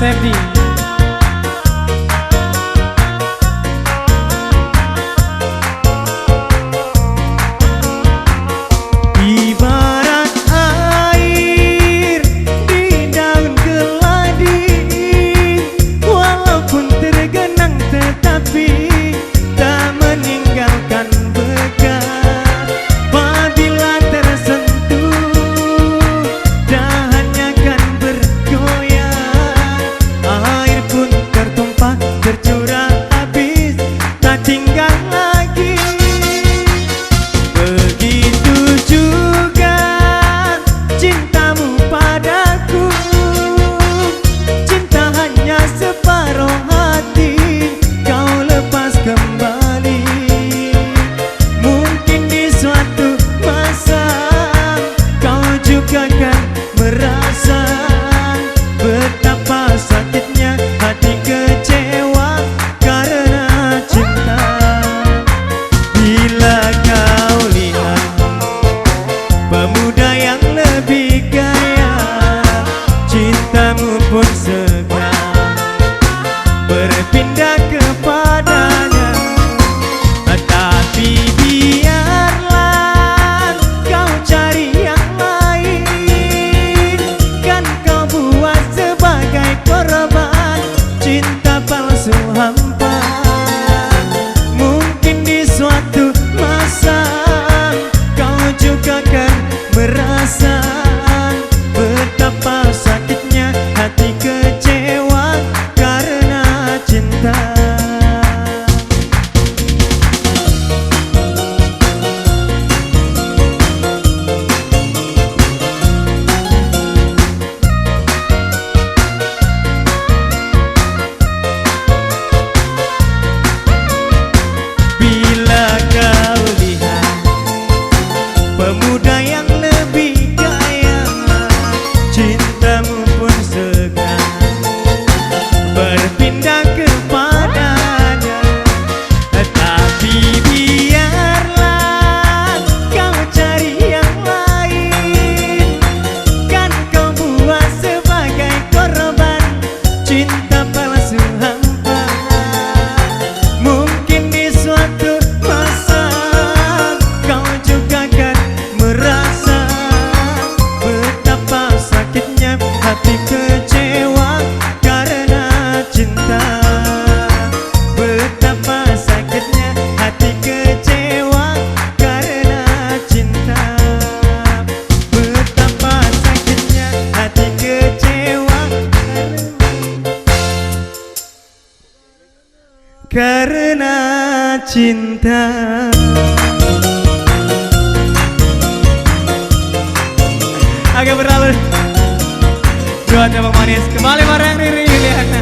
Sepdi. Ibarat air di daun keladi, walaupun tergenang tetapi tak meninggalkan bekas. Apabila tersentuh, dahannya kan bergoyang. Air pun tertumpah, tercurah habis, tak tinggal lagi. Begitu juga cintamu padaku, cinta hanya separuh hati kau lepas kembali. Mungkin di suatu masa kau juga kan merasa betapa sakitnya hati kecewa karena cinta. Bila kau lihat pemuda yang lebih kaya, cintamu pun segera berpindah kepadanya. Tapi biarlah kau cari yang lain, kan kau buat sebagai korban cinta palsu hampa. Mungkin di suatu masa kau juga kan merasa betapa sakitnya hati kecewa karena cinta. Bila kau lihat pemuda yang lebih kaya, cintamu pun segera berpindah kepadanya. Tapi biarlah kau cari yang lain, kan kau buat sebagai korban cinta palsu hampa. Mungkin di suatu masa kau juga kan merasa betapa sakitnya hati kecewa karena cinta. Betapa sakitnya hati kecewa karena cinta. Betapa sakitnya hati kecewa karena cinta. Agak berlalu. Buat yang manis kembali bareng Riri Yuliana.